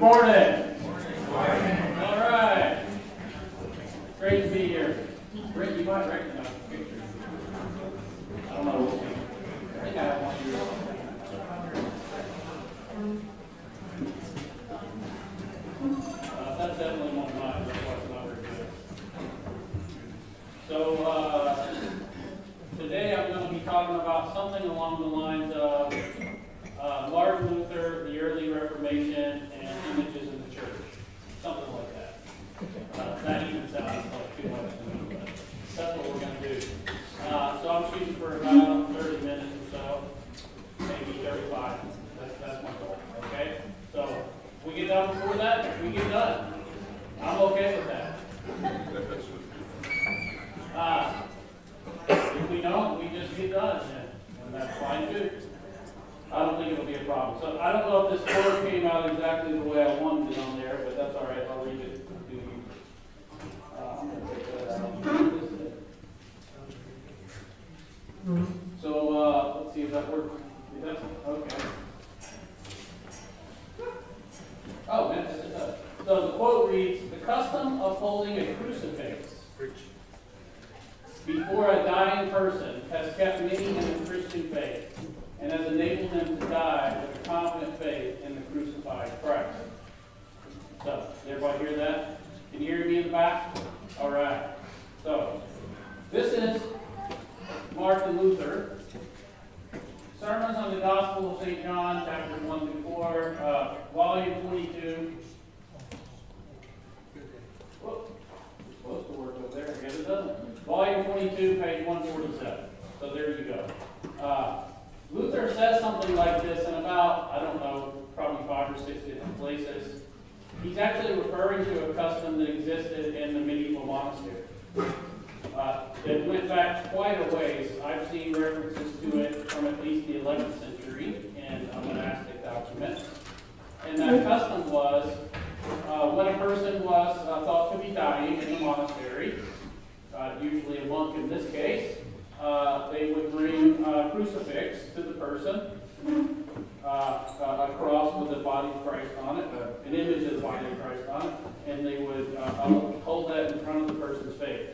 morning. All right. Great to be here. Rick, you might recognize the picture. I don't know. I think I have one here. That's definitely one of mine. That's why it's not very good. So today I'm going to be talking about something along the lines of Martin Luther, the early Reformation, and images in the church. Something like that. That even sounds like too much to me, but that's what we're going to do. So I'm shooting for about 30 minutes or so, maybe 35. That's my goal, okay? So if we get done before that, we get done. I'm okay with that. If we don't, we just get done, and that's fine too. I don't think it'll be a problem. So I don't know if this quote came out exactly the way I wanted it on there, but that's all right. I'll read it to you. I'm going to take that out. So let's see if that works. It doesn't? Okay. Oh, yes, it does. So the quote reads, "The custom of holding a crucifix before a dying person has kept many in the Christian faith and has enabled them to die with a confident faith in the crucified Christ." So, did everybody hear that? Can you hear me in the back? All right. So, this is Martin Luther. Sermons on the Gospel of St. John, chapters 1 through 4, volume 22. Whoop. It's supposed to work over there. I guess it doesn't. Volume 22, page 147. So there you go. Luther says something like this in about, I don't know, probably 5 or 6 different places. He's actually referring to a custom that existed in the medieval monastery. It went back quite a ways. I've seen references to it from at least the 11th century in a monastic document. And that custom was, when a person was thought to be dying in the monastery, usually a monk in this case, they would bring a crucifix to the person, a cross with the body of Christ on it, an image of the body of Christ on it, and they would hold that in front of the person's face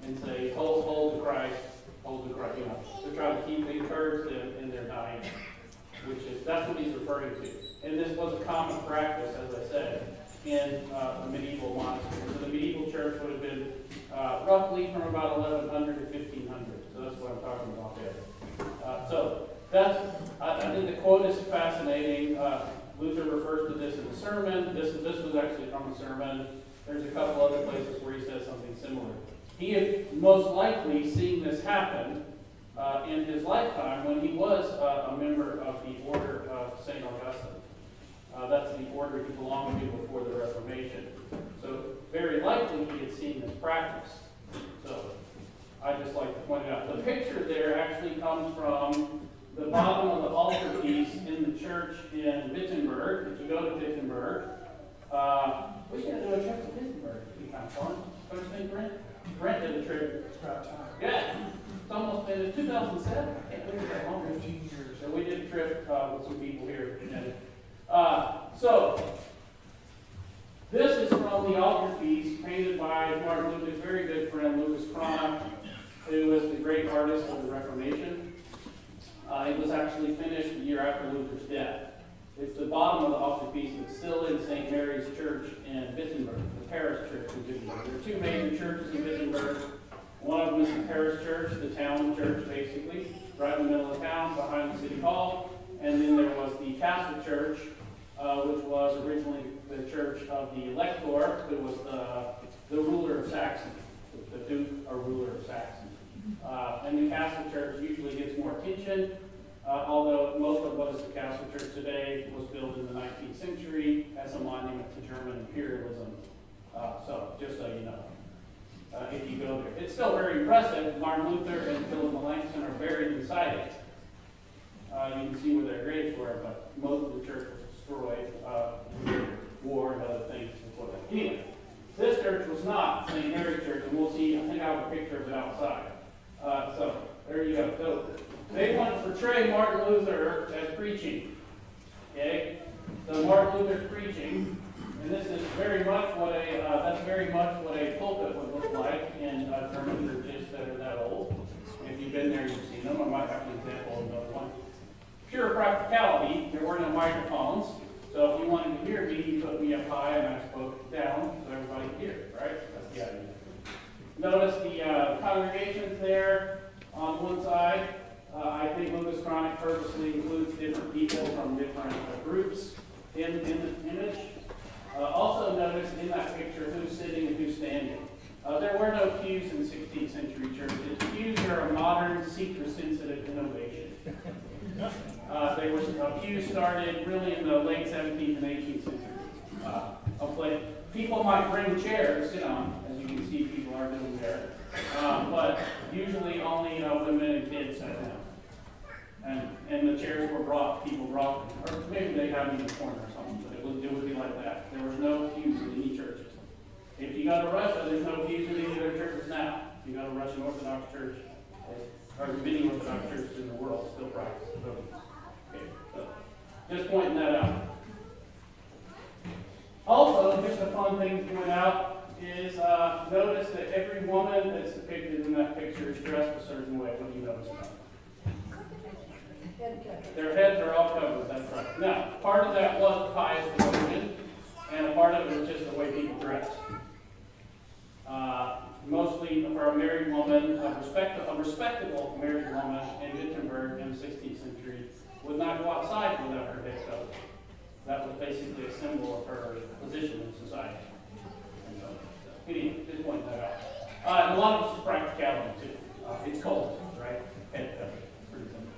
and say, hold the Christ, you know, to try to encourage them in their dying, that's what he's referring to. And this was a common practice, as I said, in the medieval monastery. So the medieval church would have been roughly from about 1100 to 1500. So that's what I'm talking about there. I think the quote is fascinating. Luther refers to this in the sermon. This was actually from a sermon. There's a couple other places where he says something similar. He had most likely seen this happen in his lifetime when he was a member of the order of St. Augustine. That's the order he belonged to before the Reformation. So very likely he had seen this practice. So I'd just like to point it out. The picture there actually comes from the bottom of the altarpiece in the church in Wittenberg. If you go to Wittenberg, we should do a trip to Wittenberg. It'd be kind of fun. Don't you think, Brent? Brent did a trip. It's about time. Yeah. It's almost been 2007. I can't believe that long. 15 years. So we did a trip with some people here. So this is from the altarpiece painted by Martin Luther's very good friend, Louis Cranach, who was the great artist of the Reformation. It was actually finished the year after Luther's death. It's the bottom of the altarpiece. It's still in St. Mary's Church in Wittenberg, the parish church in Wittenberg. There are two major churches in Wittenberg. One of them is the parish church, the town church, basically, right in the middle of town, behind the city hall. And then there was the castle church, which was originally the church of the elector, who was the ruler of Saxony, the duke or ruler of Saxony. And the castle church usually gets more attention, although most of what is the castle church today was built in the 19th century as a monument to German imperialism. So, just so you know, if you go there. It's still very impressive. Martin Luther and Philip Melanchthon are buried inside it. You can see where their graves were, but most of the church was destroyed, war and other things before that. Anyway, this church was not St. Mary's Church, and we'll see, I think I have a picture of it outside. So, there you go. So, they want to portray Martin Luther as preaching. Okay? So Martin Luther's preaching, and this is very much what a pulpit would look like in German churches that are that old. If you've been there, you've seen them. I might have an example of another one. Pure practicality, there were no microphones, so if you wanted to hear me, you put me up high and I spoke down so everybody could hear, right? That's the idea. Notice the congregations there on one side. I think Lucas Chronic purposely includes different people from different groups in the image. Also notice in that picture who's sitting and who's standing. There were no pews in 16th century churches. Pews are a modern, seeker-sensitive innovation. Pews started really in the late 17th and 18th century. People might bring chairs to sit on, as you can see people are doing there. But usually only women and kids sat down. And the chairs were people brought them. Or maybe they had them in the corner or something, but it would be like that. There was no pews in any churches. If you go to Russia, there's no pews in any of their churches now. If you go to Russian Orthodox Church, or many Orthodox churches in the world still practice voting. Okay, so just pointing that out. Also, just a fun thing to point out is notice that every woman that's depicted in that picture is dressed a certain way. What do you notice about it? Their heads are all covered, that's right. Now, part of that was pious devotion, and a part of it was just the way people dressed. Mostly for a married woman, a respectable married woman in Wittenberg in the 16th century would not go outside without her head covered. That was basically a symbol of her position in society. And so, anyway, just point that out. And a lot of this is practicality too. It's cold, right? Head covered. Pretty simple.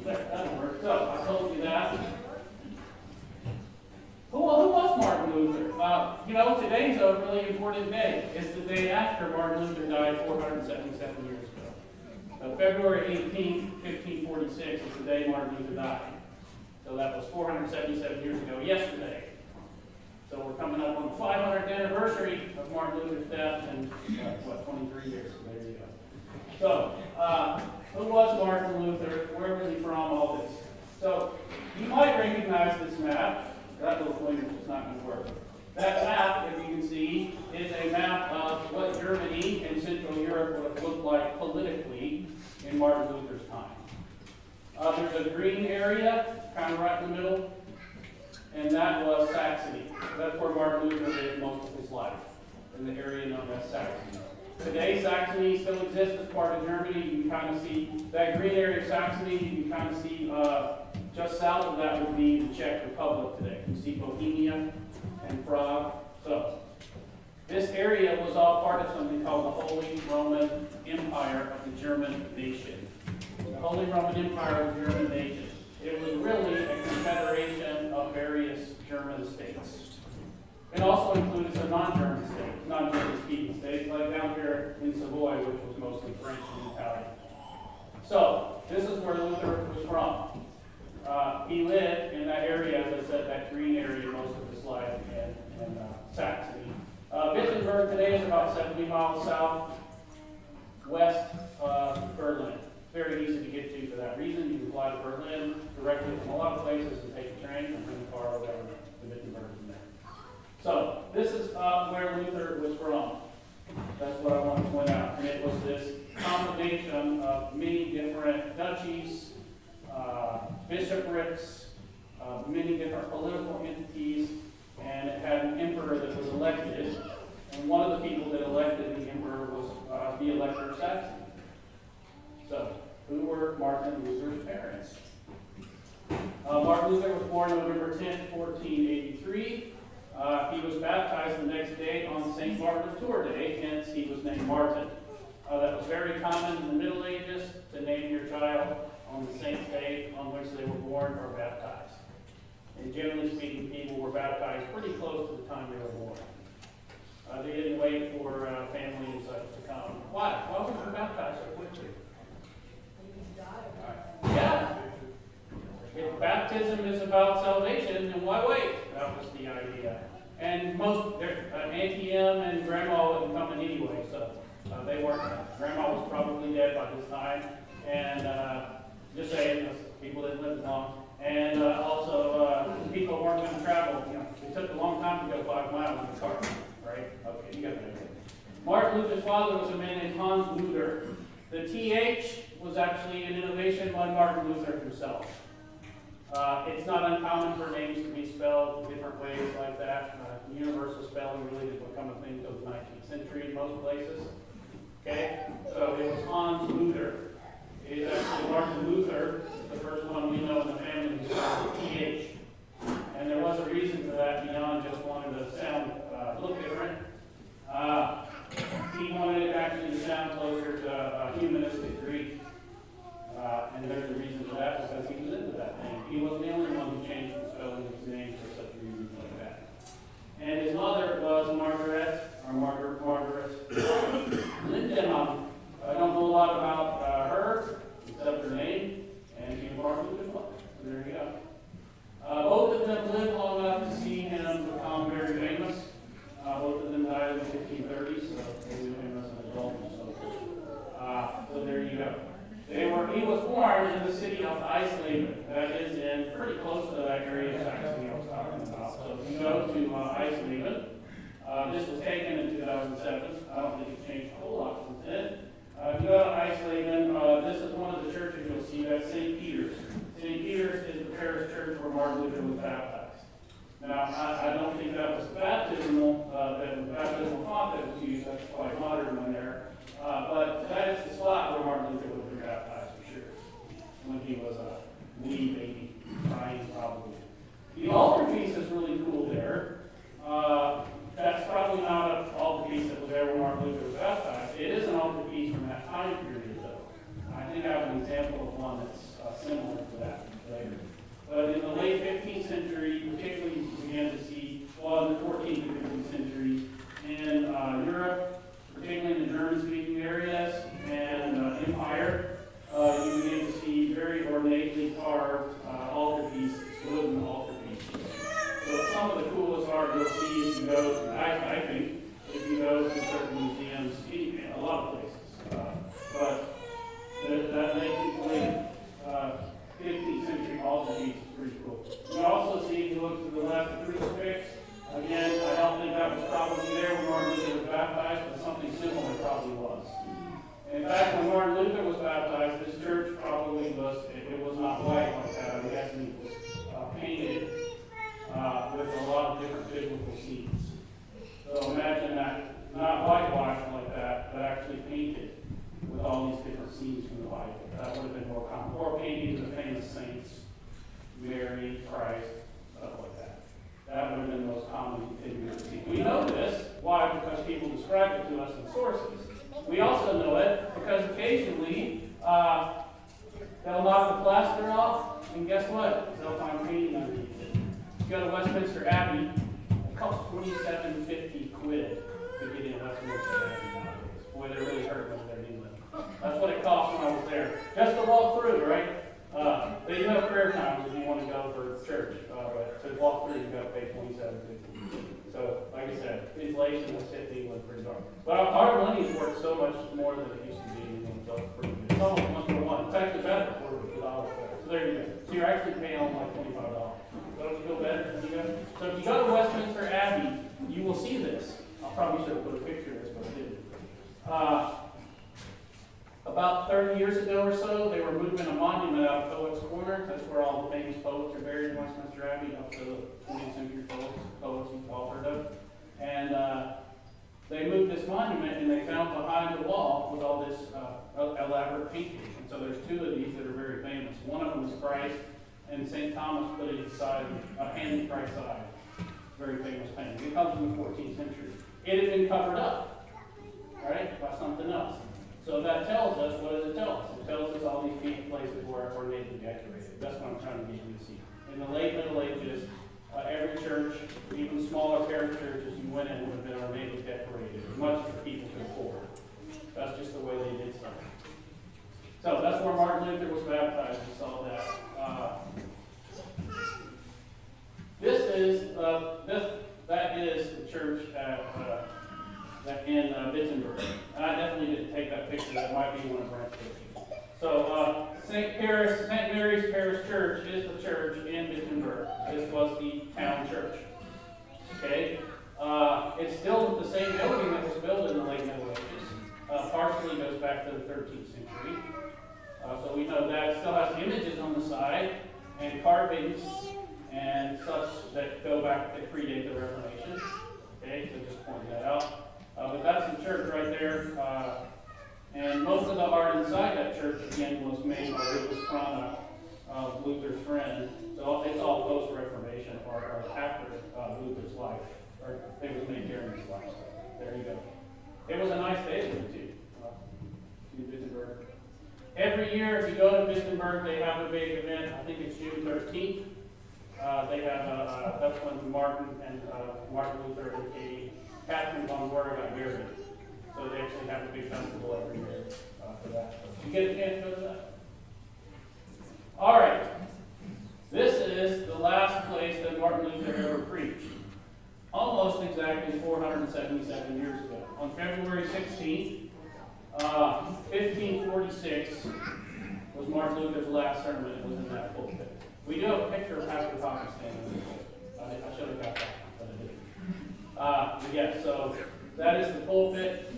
There, that'll work. So I told you that. Who was Martin Luther? Today's a really important day. It's the day after Martin Luther died 477 years ago. So February 18th, 1546 is the day Martin Luther died. So that was 477 years ago yesterday. So we're coming up on the 500th anniversary of Martin Luther's death in, 23 years. So there you go. So, who was Martin Luther? Where was he from, all this? So, you might recognize this map. That little pointer is not going to work. That map, if you can see, is a map of what Germany and Central Europe would have looked like politically in Martin Luther's time. There's a green area, kind of right in the middle, and that was Saxony. That's where Martin Luther lived most of his life, in the area known as Saxony. Today, Saxony still exists as part of Germany. You can kind of see that green area of Saxony. You can kind of see just south of that would be the Czech Republic today. You see Bohemia and Prague. So this area was all part of something called the Holy Roman Empire of the German nation. The Holy Roman Empire of the German nation. It was really a confederation of various German states. It also included some non-German states, non-German speaking states, like down here in Savoy, which was mostly French and Italian. So, this is where Luther was from. He lived in that area, as I said, that green area most of his life in Saxony. Wittenberg today is about 70 miles southwest of Berlin. Very easy to get to for that reason. You can fly to Berlin directly from a lot of places and take a train and bring a car over to Wittenberg from there. So, this is where Luther was from. That's what I want to point out. And it was this combination of many different duchies, bishoprics, many different political entities, and it had an emperor that was elected. And one of the people that elected the emperor was the Elector of Saxony. So, who were Martin Luther's parents? Martin Luther was born November 10, 1483. He was baptized the next day on St. Bonaventure Day, hence he was named Martin. That was very common in the Middle Ages to name your child on the saint's day on which they were born or baptized. And generally speaking, people were baptized pretty close to the time they were born. They didn't wait for family and such to come. Why? Why were they baptized so quickly? Yeah. If baptism is about salvation, then why wait? That was the idea. And most, Auntie Em and Grandma wasn't coming anyway, so they weren't. Grandma was probably dead by this time. And just saying, people didn't live long. And also, people weren't going to travel. It took a long time to go 5 miles in the car, right? Okay, you got that. Martin Luther's father was a man named Hans Luther. The TH was actually an innovation by Martin Luther himself. It's not uncommon for names to be spelled different ways like that. Universal spelling really didn't become a thing until the 19th century in most places. Okay, so it was Hans Luther. It is actually Martin Luther, the first one we know in the family who spelled the TH. And there was a reason for that beyond just wanting to sound look different. He wanted it actually to sound closer to humanistic Greek. And there's a reason for that, because he was into that name. He wasn't the only one who changed the spelling of his name for such reasons like that. And his mother was Margaret Lindenham. I don't know a lot about her, except her name, and she was Martin Luther's mother. So there you go. Both of them lived long enough to see him become very famous. Both of them died in the 1530s, so they knew him as an adult. So there you go. He was born in the city of Eisleben. That is in pretty close to that area of Saxony I was talking about. So if you go to Eisleben, this was taken in 2007. I don't think it's changed a whole lot since then. If you go to Eisleben, this is one of the churches you'll see. That's St. Peter's. St. Peter's is the parish church where Martin Luther was baptized. Now, I don't think that was the baptismal font that was used. That's quite modern one there. But that is the spot where Martin Luther would have been baptized for sure, when he was a wee baby, crying probably. The altarpiece is really cool there. That's probably not an altarpiece that was there when Martin Luther was baptized. It is an altarpiece from that time period, though. I think I have an example of one that's similar to that later. But in the late 15th century, particularly you began to see, well, in the 14th and 15th century, in Europe, particularly in the German-speaking areas and Empire, you begin to see very ornately carved altarpieces, wooden altarpieces. So some of the coolest art you'll see if you go to, I think, if you go to certain museums, a lot of places. But that late 15th century altarpiece is pretty cool. You also see, if you look to the left, the crucifix. Again, I don't think that was probably there when Martin Luther was baptized, but something similar probably was. In fact, when Martin Luther was baptized, this church probably was, it was not white like that. I'm guessing it was painted with a lot of different biblical scenes. So imagine that, not whitewashed like that, but actually painted with all these different scenes from the Bible. That would have been more common. Or painting of the famous saints, Mary, Christ, stuff like that. That would have been the most common thing to see. We know this. Why? Because people describe it to us in sources. We also know it because occasionally they'll knock the plaster off, and guess what? They'll find painting underneath it. If you go to Westminster Abbey, it costs £27.50 to get in Westminster Abbey nowadays. Boy, they're really hurting over there in England. That's what it cost when I was there. Just to walk through, right? They do have prayer times if you want to go for church, but to walk through, you've got to pay $27.50. So, like I said, inflation has hit England pretty hard. But our money is worth so much more than it used to be in England, so it's pretty good. It's almost 1 for 1. It's actually better for the dollar better. So there you go. So you're actually paying only like $25. Don't you feel better than you go? So if you go to Westminster Abbey, you will see this. I probably should have put a picture of this, but I didn't. About 30 years ago or so, they were moving a monument out of Poets' Corner. That's where all the famous poets are buried in Westminster Abbey, up to the 20th century poets you've all heard of. And they moved this monument, and they found behind the wall was all this elaborate painting. And so there's 2 of these that are very famous. One of them is Christ, and St. Thomas put it inside, hand in Christ's eye. Very famous painting. It comes from the 14th century. It had been covered up, right, by something else. So that tells us, what does it tell us? It tells us all these places were ornately decorated. That's what I'm trying to get you to see. In the late Middle Ages, every church, even smaller parish churches you went in, would have been ornately decorated, as much as the people could afford. That's just the way they did stuff. So that's where Martin Luther was baptized. We saw that. That is the church in Wittenberg. And I definitely didn't take that picture. That might be one of Brent's pictures. So St. Mary's Parish Church is the church in Wittenberg. This was the town church. Okay? It's still the same building that was built in the late Middle Ages. Partially goes back to the 13th century. So we know that it still has images on the side and carvings and such that go back, that predate the Reformation. Okay, so just point that out. But that's the church right there. And most of the art inside that church, again, was made by Louis Prana, Luther's friend. So it's all post-Reformation or after Luther's life. Or it was made during his life. There you go. It was a nice day too. To Wittenberg. Every year, if you go to Wittenberg, they have a big event. I think it's June 13th. They have that's when Martin Luther and Catherine von Bora got married. So they actually have a big festival every year for that. So you get a chance to go to that? All right. This is the last place that Martin Luther ever preached. Almost exactly 477 years ago. On February 16th, 1546 was Martin Luther's last sermon. It was in that pulpit. We do have a picture of Pastor Thomas standing in the pulpit. I should have got that, but I didn't. Yeah, so that is the pulpit.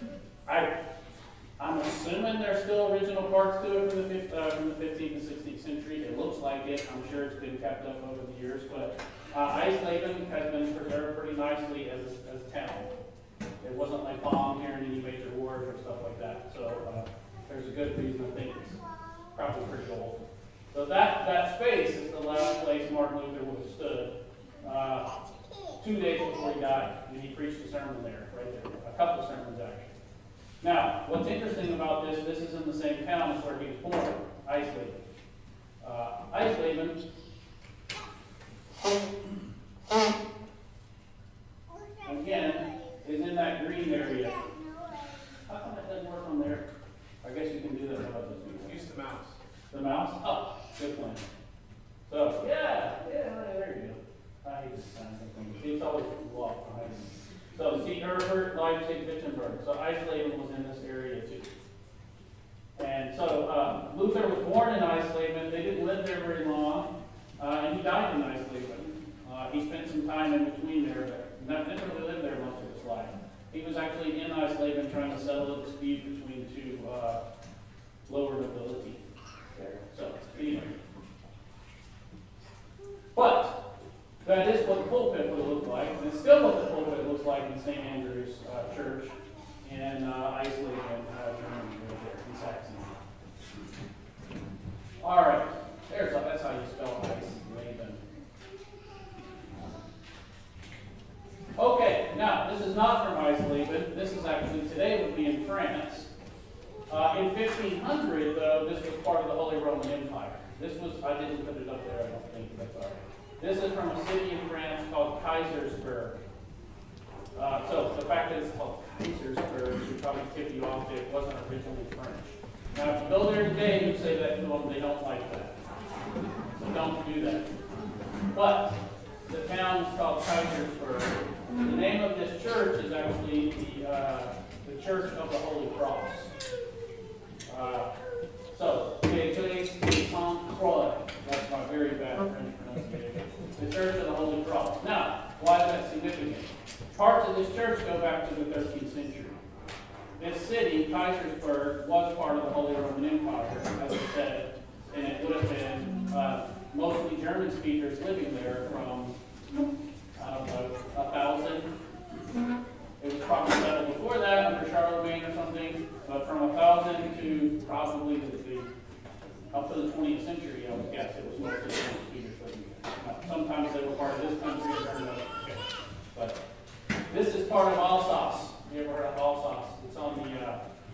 I'm assuming there's still original parts to it from the 15th and 16th century. It looks like it. I'm sure it's been kept up over the years, but Eisleben has been preserved pretty nicely as a town. It wasn't like bombed here in any major wars or stuff like that. So there's a good reason to think it's probably pretty old. So that space is the last place Martin Luther would have stood 2 days before he died, and he preached a sermon there, right there. A couple sermons actually. Now, what's interesting about this is in the same town as where he was born, Eisleben. Eisleben again is in that green area. How come that doesn't work on there? I guess you can do that about this. Use the mouse. The mouse? Oh, good plan. So, yeah, there you go. I hate this kind of thing. See, it's always locked behind me. So, see, Erfurt, Leipzig, Wittenberg. So, Eisleben was in this area too. And so, Luther was born in Eisleben. They didn't live there very long. And he died in Eisleben. He spent some time in between there, but didn't really live there much of his life. He was actually in Eisleben trying to settle a dispute between two lower nobility there. So, anyway. But that is what the pulpit would look like, and it's still what the pulpit looks like in St. Andrew's Church in Eisleben, Germany, right there in Saxony. All right, that's how you spell Eisleben. Okay, now this is not from Eisleben. This is actually today would be in France. In 1500, though, this was part of the Holy Roman Empire. This was, I didn't put it up there, I don't think, that's all right. This is from a city in France called Kaisersberg. So the fact that it's called Kaisersberg should probably tip you off that it wasn't originally French. Now, if you go there today and you say that to them, they don't like that. So don't do that. But the town is called Kaisersberg. The name of this church is actually the Church of the Holy Cross. So, that's my very bad French pronunciation. The Church of the Holy Cross. Now, why is that significant? Parts of this church go back to the 13th century. This city, Kaisersberg, was part of the Holy Roman Empire, as I said, and it would have been mostly German speakers living there from, I don't know, 1,000. It was probably settled before that under Charlemagne or something, but from 1,000 to probably up to the 20th century, I would guess it was mostly German speakers living there. Sometimes they were part of this country or another. Okay. But this is part of Alsace. You ever heard of Alsace? It's on the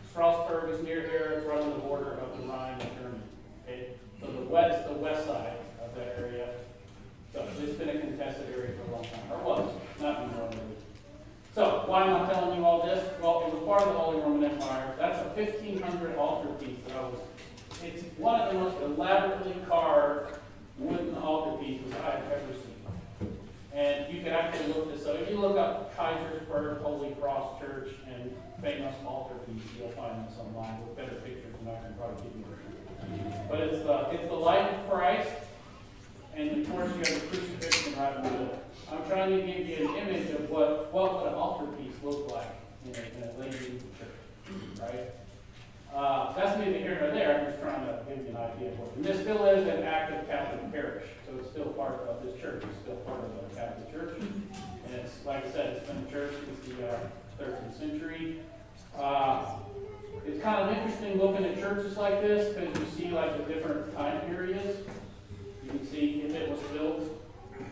Strasbourg is near here. It's right on the border of the Rhine and Germany. Okay? So the west side of that area. So it's been a contested area for a long time, or was, not anymore. So why am I telling you all this? Well, it was part of the Holy Roman Empire. That's a 1500 altar piece that it's one of the most elaborately carved wooden altar pieces I've ever seen. And you can actually look this up. If you look up Kaisersberg Holy Cross Church and famous altar piece, you'll find this online with better pictures than I can probably give you. But it's the life of Christ, and of course you have the crucifixion right in the middle. I'm trying to give you an image of what would an altarpiece look like in a late medieval church, right? That's neither here nor there. I'm just trying to give you an idea of what. And this still is an active Catholic parish, so it's still part of this church. It's still part of the Catholic Church, and it's like I said, it's been a church since the 13th century. It's kind of interesting looking at churches like this because you see like the different time periods. You can see if it was built.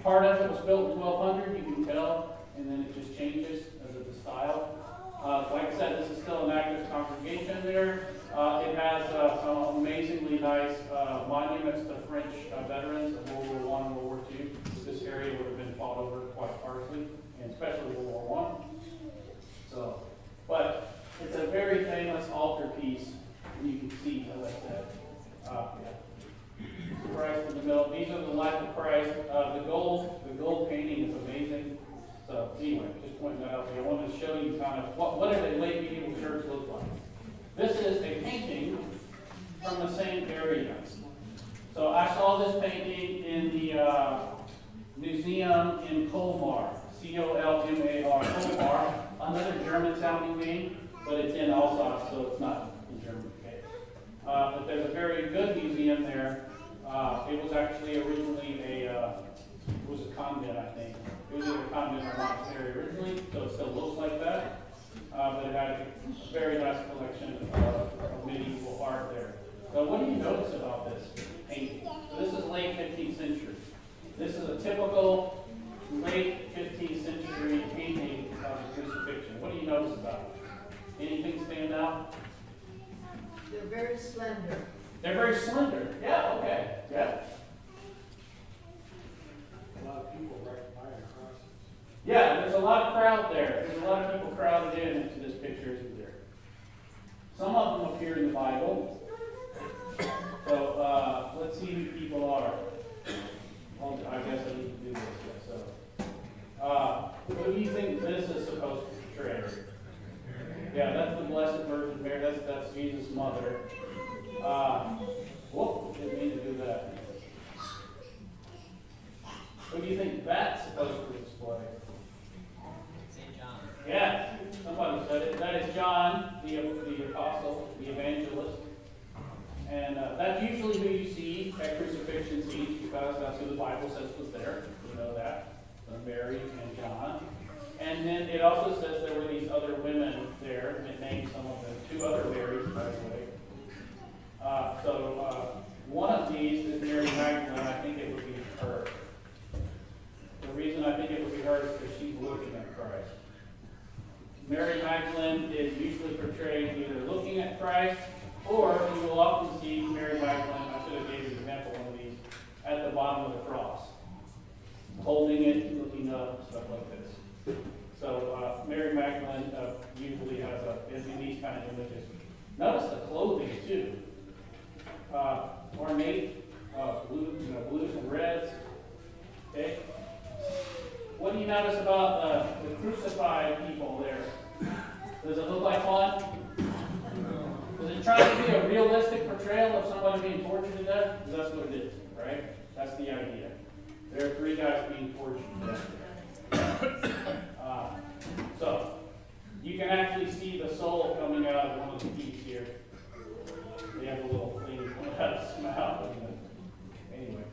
Part of it was built in 1200. You can tell, and then it just changes as of the style. Like I said, this is still an active congregation there. It has some amazingly nice monuments to French veterans of World War I and World War II. This area would have been fought over quite harshly, and especially World War I. So, but it's a very famous altarpiece, and you can see, as I said, Christ in the middle. These are the life of Christ. The gold painting is amazing. So anyway, just pointing that out there. I wanted to show you kind of what did a late medieval church look like. This is a painting from the same area. So I saw this painting in the museum in Colmar, C-O-L-M-A-R, Colmar, another German-sounding name, but it's in Alsace, so it's not in German. Okay. But there's a very good museum there. It was actually originally it was a convent, I think. It was a convent or monastery originally, so it still looks like that. But it had a very nice collection of medieval art there. So what do you notice about this painting? So this is late 15th century. This is a typical late 15th century painting of the crucifixion. What do you notice about it? Anything stand out? They're very slender. They're very slender. Yeah, okay. Yeah. A lot of people right by the crosses. Yeah, there's a lot of crowd there. There's a lot of people crowded into this picture, isn't there? Some of them appear in the Bible. So let's see who people are. I guess I need to do this. So, what do you think this is supposed to portray? Yeah, that's the Blessed Virgin Mary. That's Jesus' mother. Whoop, didn't mean to do that. What do you think that's supposed to display? St. John. Yeah, somebody said it. That is John, the apostle, the evangelist. And that's usually who you see at crucifixion scenes because that's who the Bible says was there. You know that. Mary and John. And then it also says there were these other women there, and it named some of them. 2 other Marys, by the way. One of these is Mary Magdalene. I think it would be her. The reason I think it would be her is because she's looking at Christ. Mary Magdalene is usually portrayed either looking at Christ, or you will often see Mary Magdalene, I should have gave you an example of one of these, at the bottom of the cross. Holding it, looking up, stuff like this. So Mary Magdalene usually has in these kind of images. Notice the clothing too. Ornate, blues and reds. Okay. What do you notice about the crucified people there? Does it look like fun? Does it try to be a realistic portrayal of somebody being tortured to death? Because that's what it is, right? That's the idea. There are 3 guys being tortured to death. So you can actually see the soul coming out of one of the feet here. They have a little thing coming out of his mouth. Anyway.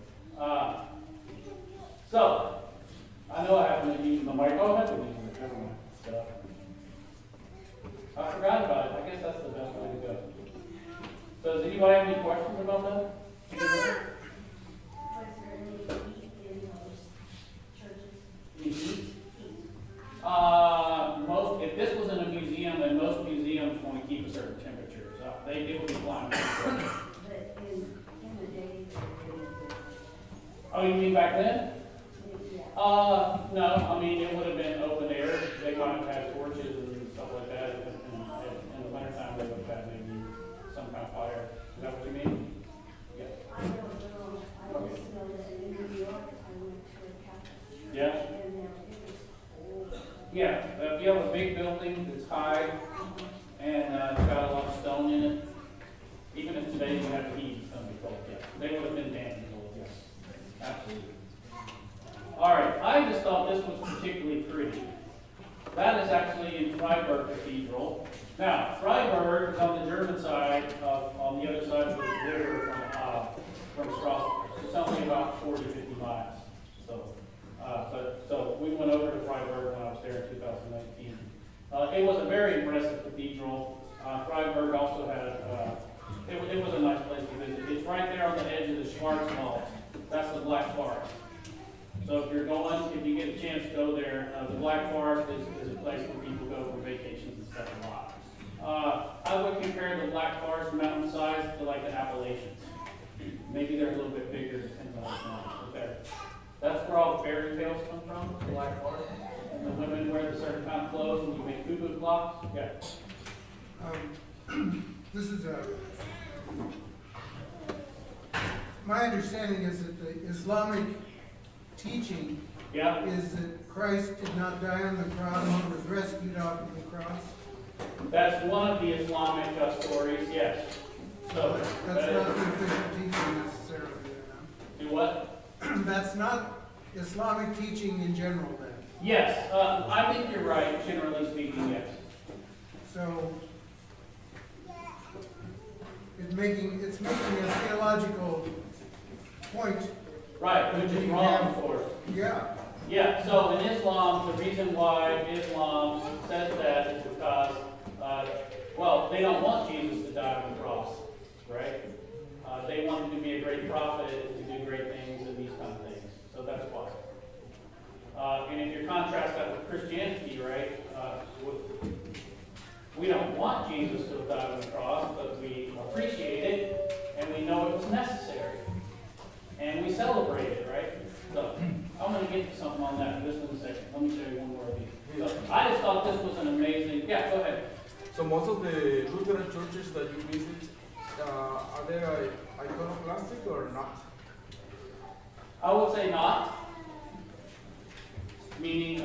So I know I haven't been using the mic. Oh, I have been using it. Never mind. So, I forgot about it. I guess that's the best way to go. So does anybody have any questions about that? If this was in a museum, then most museums want to keep a certain temperature. So it would be fine. Oh, you mean back then? No. I mean, it would have been open air. They might have had torches and stuff like that. In the wintertime, they would have had maybe some kind of fire. Is that what you mean? Yeah. I don't know. I just know that in New York, I went to a Catholic church. Yeah. And it was cold. Yeah. If you have a big building that's high and it's got a lot of stone in it, even if today you have heat, thought this was particularly pretty. That is actually in Freiburg Cathedral. Now, Freiburg is on the German side, on the other side of the river from Strasbourg. It's only about 40, 50 miles. So we went over to Freiburg when I was there in 2019. It was a very impressive cathedral. Freiburg also had, it was a nice place to visit. It's right there on the edge of the Schwarzwald. That's the Black Forest. So if you get a chance to go there, the Black Forest is a place where people go for vacations and stuff a lot. I would compare the Black Forest mountain size to like the Appalachians. Maybe they're a little bit bigger, depending on the mountain. Okay. That's where all the fairy tales come from, the Black Forest. And the women wear the certain kind of clothes and you make cuckoo clocks. Yeah. This is my understanding is that the Islamic teaching Yeah. is that Christ did not die on the cross, he was rescued off of the cross. That's one of the Islamic stories, yes. So That's not the official teaching necessarily. do what? That's not Islamic teaching in general then. Yes, I think you're right, generally speaking, yes. So it's making a theological point. Right, which is wrong, of course. Yeah. Yeah, so in Islam, the reason why Islam says that is because, they don't want Jesus to die on the cross, right? They want him to be a great prophet, to do great things, and these kind of things. So that's why. And if you contrast that with Christianity, right, we don't want Jesus to have died on the cross, but we appreciate it, and we know it was necessary. And we celebrate it, right? So, I'm going to get to something on that in just a second. Let me show you one more of these. So, I just thought this was an amazing, yeah, go ahead. So most of the Lutheran churches that you visit, are they iconoclastic or not? I would say not. Meaning,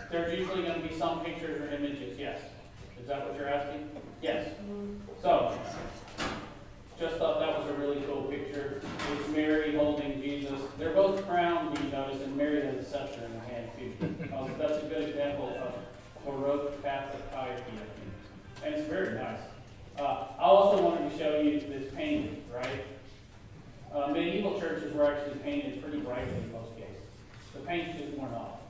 there's usually going to be some pictures or images, yes. Is that what you're asking? Yes. So, just thought that was a really cool picture. It's Mary holding Jesus. They're both crowned, you notice, and Mary has a scepter in her hand, too. That's a good example of Baroque Catholic piety, I think. And it's very nice. I also wanted to show you this painting, right? Medieval churches were actually painted pretty brightly in most cases. The paint's just worn off.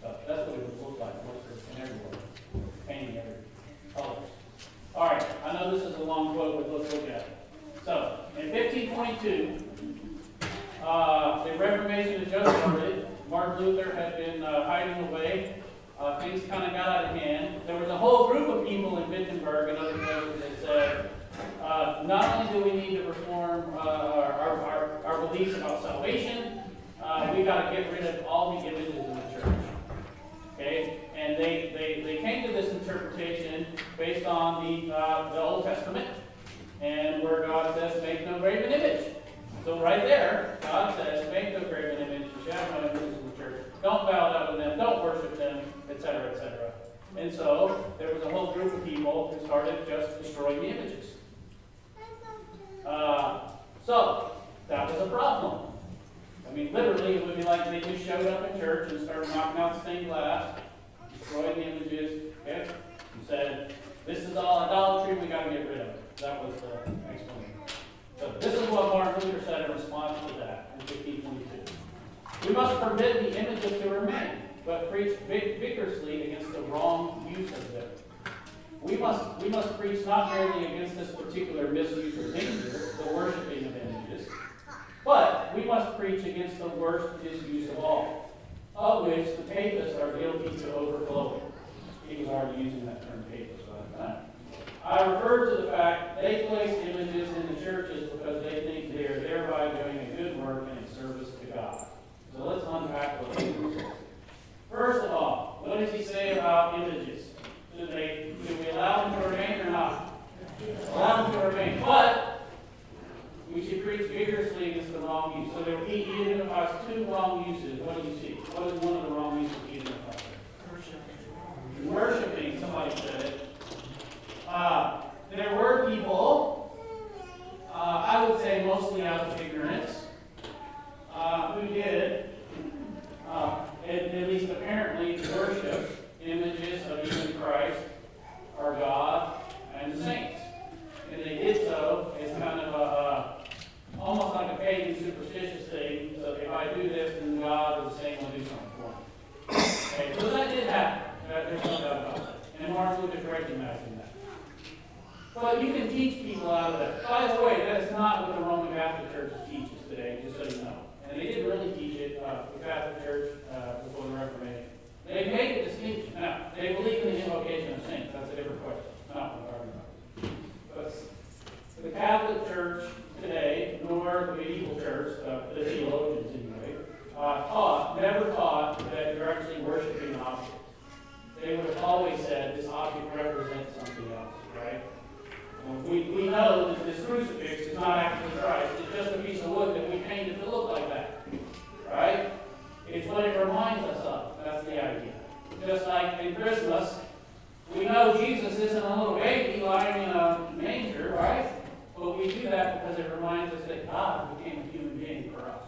So that's what it would look like in everywhere. Painting every color. All right, I know this is a long quote, but let's look at it. So, in 1522, the Reformation had just started. Martin Luther had been hiding away. Things kind of got out of hand. There was a whole group of people in Wittenberg and other places that said, not only do we need to reform our beliefs about salvation, we got to get rid of all the images in the church. Okay? And they came to this interpretation based on the Old Testament, and where God says, make no graven image. So right there, God says, make no graven image, you shall have no images in the church. Don't bow down to them, don't worship them, etc., etc. And so, there was a whole group of people who started just destroying the images. So, that was a problem. I mean, literally, it would be like they just showed up in church and started knocking out stained glass, destroying the images, okay? And said, this is all idolatry, we got to get rid of it. That was the explanation. So this is what Martin Luther said in response to that in 1522. We must forbid the images to remain, but preach vigorously against the wrong use of them. We must preach not merely against this particular misuse or danger, the worshiping of images, but we must preach against the worst misuse of all, of which the papists are guilty to overflowing. He was already using that term papist by the time. I refer to the fact they place images in the churches because they think they are thereby doing a good work and a service to God. So let's unpack what they do. First of all, what does he say about images? Do we allow them to remain or not? Allow them to remain. But we should preach vigorously against the wrong use. So he identifies two wrong uses. What do you see? What is one of the wrong uses he identifies? Worshiping. Somebody said it. There were people, I we're just recognizing that. But you can teach people out of that. By the way, that is not what the Roman Catholic Church teaches today, just so you know. And they didn't really teach it, the Catholic Church, before the Reformation. They made a distinction. Now, they believe in the invocation of saints. That's a different question. It's not what we're talking about. But the Catholic Church today, nor the medieval church, the theologians anyway, never taught that you're actually worshiping an object. They would have always said this object represents something else, right? We know that this crucifix is not actually Christ. It's just a piece of wood that we painted to look like that, right? It's what it reminds us of. That's the idea. Just like in Christmas, we know Jesus isn't a little baby lying in a manger, right? But we do that because it reminds us that God became a human being for us.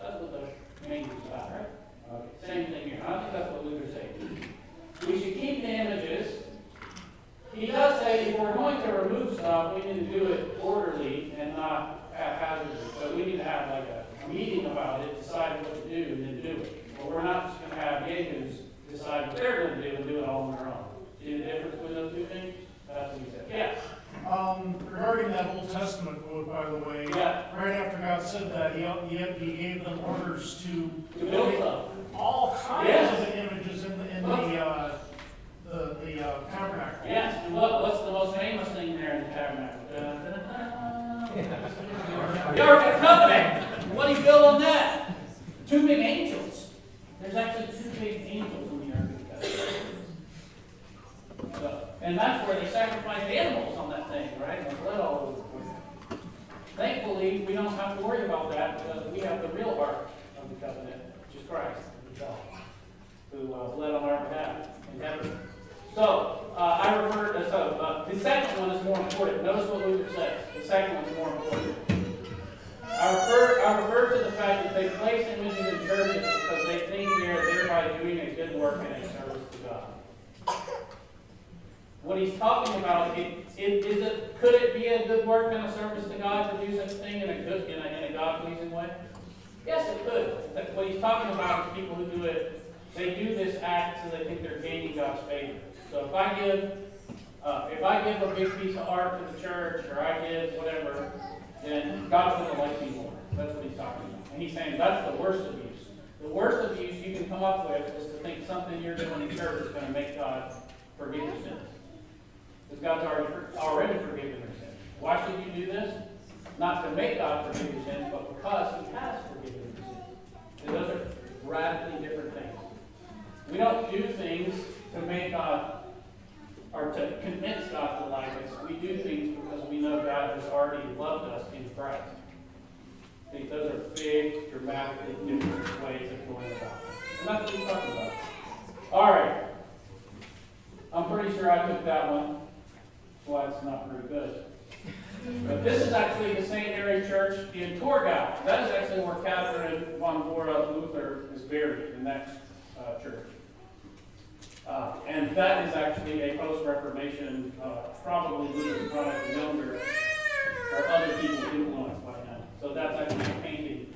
That's what the manger is about, right? Okay. Same thing here. I think that's what Luther's saying. We should keep the images. He does say if we're going to remove stuff, we need to do it orderly and not haphazardly. So we need to have like a meeting about it, decide what to do, and then do it. But we're not just going to have yahoos decide what they're going to do and do it all on their own. See the difference between those two things? That's what he said. Yeah. Regarding that Old Testament quote, by the way, Yeah. right after God said that, he gave them orders to build stuff. all kinds Yes. of images in the tabernacle. Yes. And what's the most famous thing there in the tabernacle? The Ark of the Covenant. What do you build on that? 2 big angels. There's actually 2 big angels in the Ark of the Covenant. So, and that's where they sacrificed animals on that thing, right? And blood all over the place. Thankfully, we don't have to worry about that because we have the real Ark of the Covenant, which is Christ himself, who bled on our behalf in heaven. So, the second one is more important. Notice what Luther says. The second one is more important. I refer to the fact that they place images in churches because they think they are thereby doing a good work and a service to God. What he's talking about, could it be a good work and a service to God to do such a thing in a God-pleasing way? Yes, it could. What he's talking about is people who do it, they do this act so they think they're gaining God's favor. So if I give a big piece of art to the church, or I give whatever, then God's going to like me more. That's what he's talking about. And he's saying that's the worst abuse. The worst abuse you can come up with is to think something you're doing in church is going to make God forgive your sins. Because God's already forgiven your sins. Why should you do this? Not to make God forgive your sins, but because he has forgiven your sins. And those are radically different things. We don't do things to make God, or to convince God to like us. We do things because we know God has already loved us in Christ. I think those are big, dramatically different ways of going about it. And that's what he's talking about. All right. I'm pretty sure I took that one. That's why it's not very good. But this is actually the St. Mary Church in Torgau. That is actually where Catherine von Bora Luther is buried, in that church. And that is actually a post-Reformation, probably Luther's probably younger, or other people influenced by him. So that's actually a painting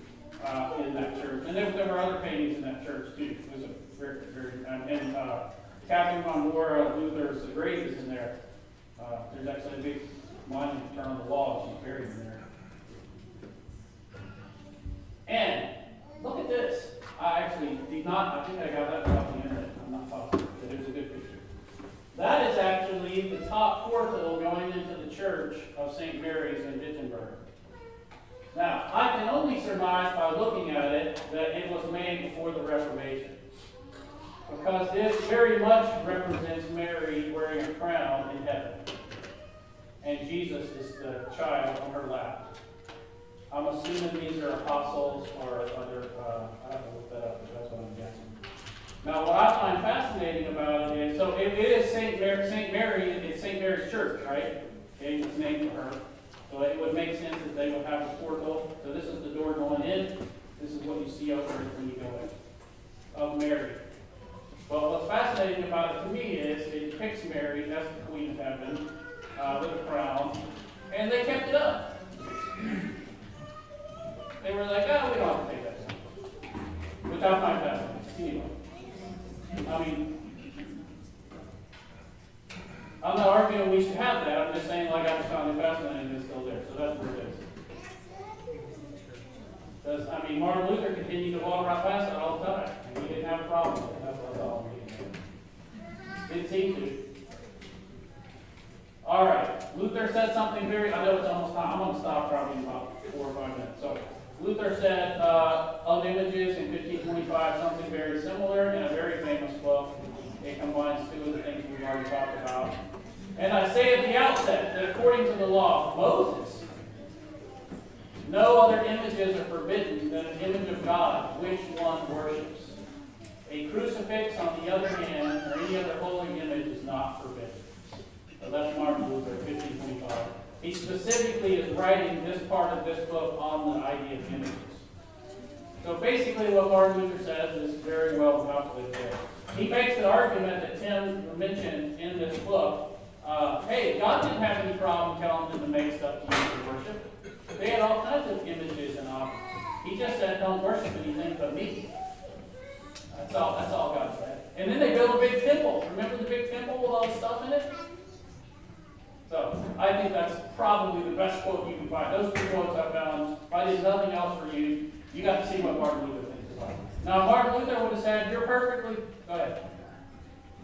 in that church. And there were other paintings in that church too. It was a very, and Catherine von Bora Luther's grave is in there. There's actually a big monument on the wall. She's buried in there. And look at this. I actually did not, I think I got that off the internet. I'm not positive, but there's a good picture. That is actually the top portal going into the church of St. Mary's in Wittenberg. Now, I can only surmise by looking at it that it was made before the Reformation. Because this very much represents Mary wearing a crown in heaven. And Jesus is the child on her lap. I'm assuming these are apostles or other, I have to look that up, but that's what I'm guessing. Now, what I find fascinating about it is, so it is St. Mary, it's St. Mary's Church, right? Okay, it's named for her. So it would make sense that they would have a portal. So this is the door going in. This is what you see over it when you go in, of Mary. But what's fascinating about it to me is it depicts Mary as the Queen of Heaven with a crown, and they kept it up. They were like, oh, we don't have to take that down. Which I find fascinating. Anyway. I mean, I'm not arguing we should have that, I'm just saying, like I was found fascinating, it's still there, so that's what it is. Because, I mean, Martin Luther continued to walk right past it all the time, and he didn't have a problem with it, that's all I'm getting at. Didn't seem to. All right, Luther said something very, I know it's almost time, I'm going to stop probably in about 4 or 5 minutes. So, Luther said of images in 1525 something very similar in a very famous book. It combines two of the things we've already talked about. And I say at the outset that according to the law of Moses, no other images are forbidden than an image of God, which one worships. A crucifix, on the other hand, or any other holy image is not forbidden. So that's Martin Luther, 1525. He specifically is writing this part of this book on the idea of images. So basically what Martin Luther says is very well calculated there. He makes the argument that Tim mentioned in this book. Hey, God didn't have any problem telling them to make stuff to use for worship. They had all kinds of images and objects. He just said, don't worship anything but me. That's all God said. And then they built a big temple. Remember the big temple with all the stuff in it? So, I think that's probably the best quote you can find. Those two quotes I found. If I did nothing else for you, you got to see what Martin Luther thinks about it. Now, Martin Luther would have said, you're perfectly... Go ahead.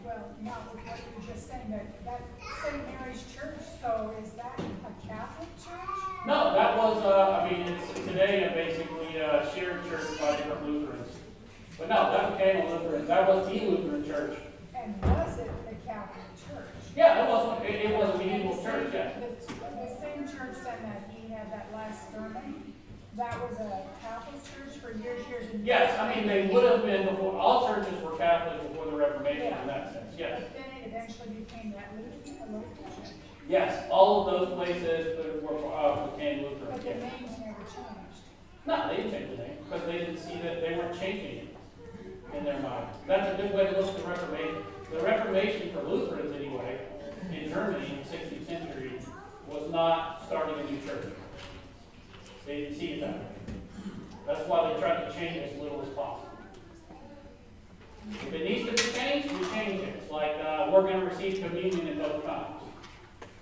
Well, not with what you were just saying, that St. Mary's Church, so is that a Catholic church? No, that was, it's today basically a shared church by different Lutherans. But no, that became a Lutheran. That was the Lutheran church. And was it the Catholic church? Yeah, it was a medieval church, yeah. The same church that he had that last sermon, that was a Catholic church for years and years. Yes, I mean, they would have been before, all churches were Catholic before the Reformation in that sense, yes. But then it eventually became that Lutheran church. Yes, all of those places became Lutheran. But the Yeah. names never changed. No, they didn't change the name, because they didn't see that they weren't changing it in their mind. That's a good way to look at the Reformation. The Reformation for Lutherans, anyway, in Germany in the 16th century, was not starting a new church. They didn't see it that way. That's why they tried to change it as little as possible. If it needs to be changed, we change it. It's like we're going to receive communion in both times.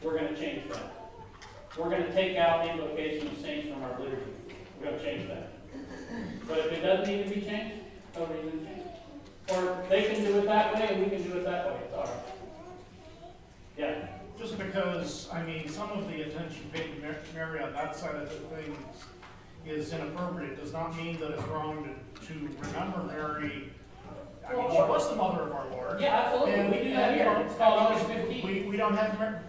We're going to change that. We're going to take out the invocation of saints from our liturgy. We're going to change that. But if it doesn't need to be changed, no reason to change it. Or they can do it that way and we can do it that way. It's all right. Yeah. Just because, I mean, some of the attention paid to Mary on that side of the things is inappropriate, does not mean that it's wrong to remember Mary. I mean, she was the mother of our Lord. Yeah, absolutely. And, We do that here. It's called August 15th. We don't have,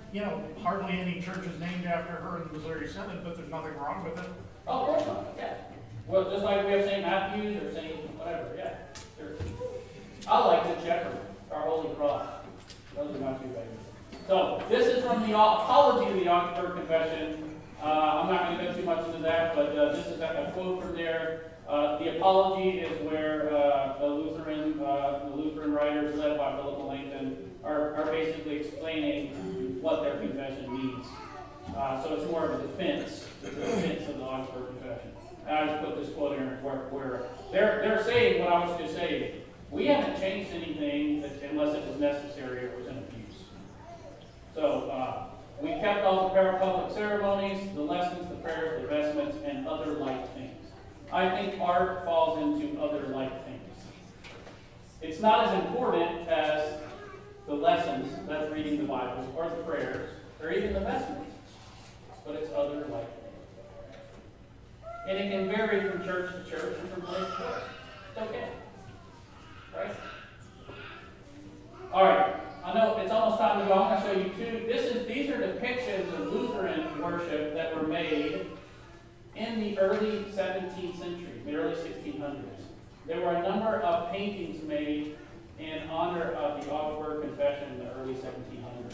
hardly any churches named after her in the Missouri Synod, but there's nothing wrong with it. Oh, of course not. Yeah. Well, just like we have St. Matthew's or St. whatever. Yeah. Sure. I like the Shepherd, our Holy Cross. Those are my two favorites. So this is from the Apology of the Augsburg Confession. I'm not going to go too much into that, but this is a quote from there. The Apology is where the Lutheran writers, led by Philip Melanchthon, are basically explaining what their confession means. So it's more of a defense. It's a defense of the Augsburg Confession. And I just put this quote in where they're saying what I was just saying. We haven't changed anything unless it was necessary or it was an abuse. So we kept all the public ceremonies, the lessons, the prayers, the vestments, and other light things. I think art falls into other light things. It's not as important as the lessons, that's reading the Bible, or the prayers, or even the vestments, but it's other light things. And it can vary from church to church and from place to place. It's okay. Right? All right. I know it's almost time to go. I'm going to show you two. These are depictions of Lutheran worship that were made in the early 17th century, the early 1600s. There were a number of paintings made in honor of the Augsburg Confession in the early 1700s,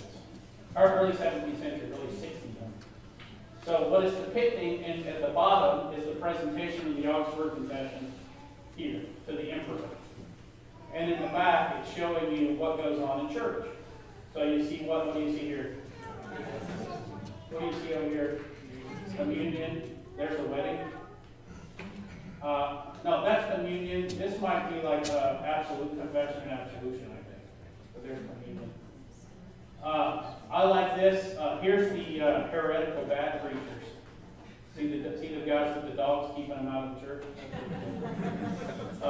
or early 17th century, early 1600s. So what it's depicting at the bottom is the presentation of the Augsburg Confession here to the emperor. And in the back, it's showing you what goes on in church. So you see what do you see here? What do you see over here? Communion. There's a wedding. No, that's communion. This might be like absolute confession and absolution, I think. But there's communion. this. Here's the heretical bad preachers. See the guys with the dogs keeping them out of the church?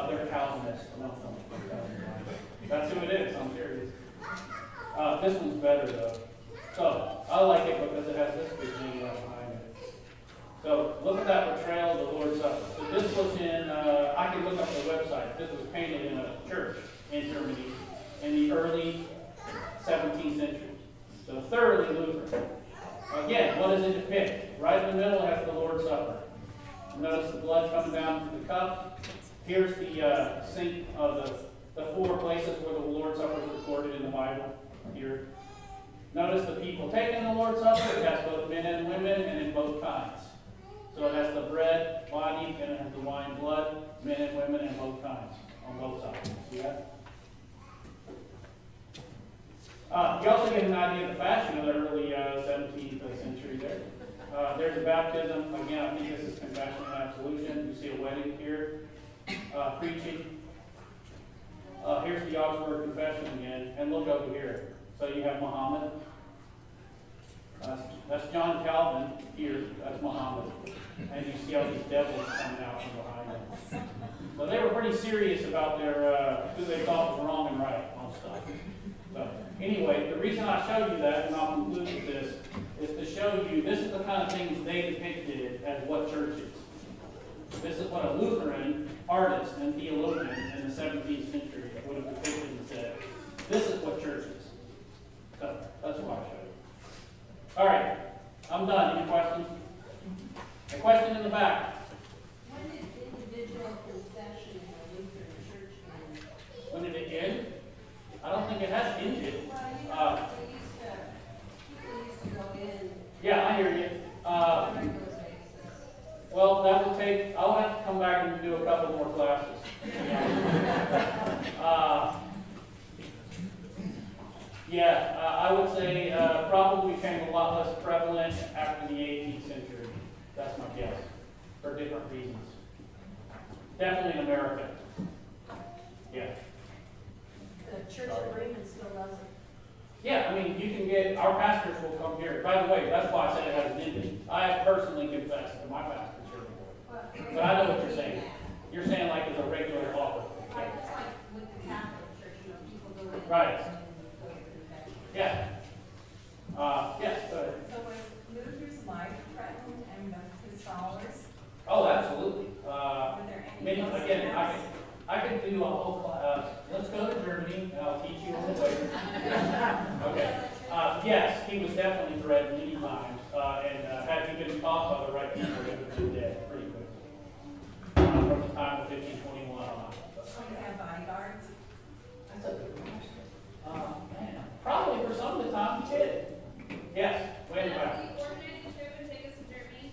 They're Calvinists. No, that's who it is. I'm serious. This one's better though. So I like it because it has this big name right behind it. So look at that portrayal of the Lord's Supper. So this was in, I can look up the website. This was painted in a church in Germany in the early 17th century. So thoroughly Lutheran. Again, what does it depict? Right in the middle has the Lord's Supper. Notice the blood coming down to the cup. Here's the sink of the four places where the Lord's Supper is recorded in the Bible. Here. Notice the people taking the Lord's Supper. It has both men and women and in both kinds. So it has the bread, body, and it has the wine, blood, men and women in both kinds, on both sides. See that? You also get an idea of the fashion of the early 17th century there. There's a baptism. Again, I think this is confession and absolution. You see a wedding here. Preaching. Here's the Augsburg Confession again. And look over here. So you have Muhammad. That's John Calvin here. That's Muhammad. And you see all these devils coming out from behind them. So they were pretty serious about their who they thought was wrong and right on stuff. So anyway, the reason I showed you that, and I'll conclude with this, is to show you this is the kind of things they depicted as what church is. This is what a Lutheran artist and theologian in the 17th century would have depicted and said, this is what church is. So that's why I showed you. All right, I'm done. Any questions? A question in the back. When did individual confession in a Lutheran church end? When did it end? I don't think it has ended. Well, people used to go in Yeah, I hear you. on a regular basis. Well, that will take, I'll have to come back and do a couple more classes. I would say probably became a lot less prevalent after the 18th century. That's my guess, for different reasons. Definitely in America. Yeah. The church agreement still doesn't. Yeah, I mean, you can get, our pastors will come here. By the way, that's why I said it hasn't ended. I have personally confessed to my pastors here before. But I know what you're saying. You're saying like it's a regular offer. Right, just like with the Catholic Church, people go in. Right. And go to confession. Yeah. Yes, go ahead. So was Luther's life threatened and his followers? Oh, absolutely. Were there any? Many, again, consequences? I could do a whole class. Let's go to Germany and I'll teach you on the way. Okay. Yes, he was definitely threatened many times. And had he been caught by the right people, he would have been dead pretty quickly. From the time of 1521 on. Does he have bodyguards? That's a good question. Man, probably for some of the time he did. Yes, wait a minute. We organize a trip and take us to Germany.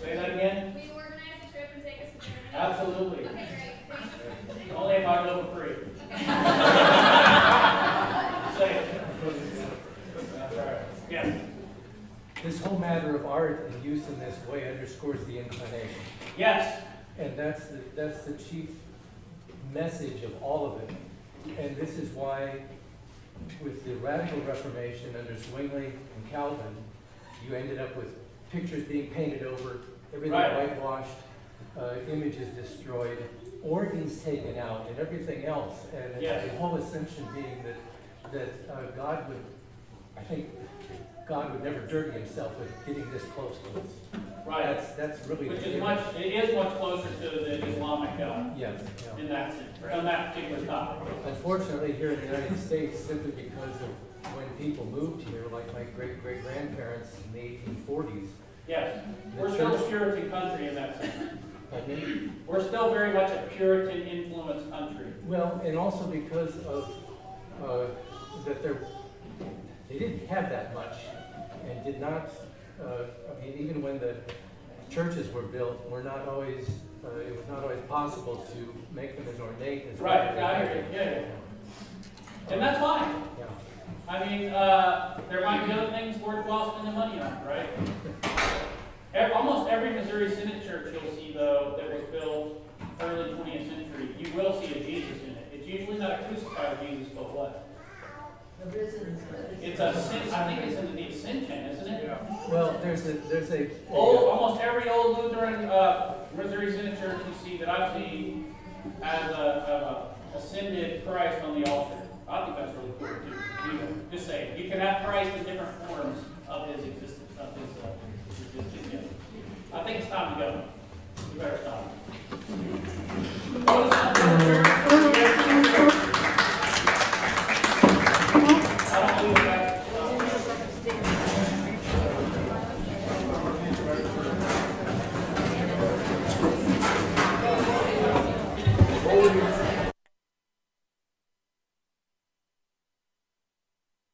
Say that again? We organize a trip and take us to Germany. Absolutely. Okay, great. Thanks. Only if I go for free. Say it. That's right. Yes. This whole matter of art and use in this way underscores the inclination. Yes. And that's the chief message of all of it. And this is why, with the Radical Reformation under Zwingli and Calvin, you ended up with pictures being painted over, everything Right. whitewashed, images destroyed, organs taken out, and everything else. And Yes. the whole assumption being that God would, I think, God would never dirty himself with getting this close to us. Right. That's really Which the is much, it is much closer to the Islamic Yes. in that sense, on that particular topic. Unfortunately, here in the United States, simply because of when people moved here, like my great-great-grandparents in the 1840s, Yes. We're still a Puritan country in that sense. I mean, We're still very much a Puritan influenced country. well, and also because of that they didn't have that much, and did not. I mean, even when the churches were built, it was not always possible to make them as ornate as Right, what they I had. hear you, yeah. And that's fine. Yeah. I mean, there might be other things worth while spending money on, right? Almost every Missouri Synod church you'll see, though, that was built early 20th century, you will see a Jesus in it. It's usually not a crucified Jesus, but what? The risen is good. It's a sin, I think it's in the ascension, isn't it? Yeah. Well, there's a. Almost every old Lutheran, Missouri Synod church you see that I've seen has a ascended Christ on the altar. I think that's really cool too. You know, just saying, you can have Christ in different forms.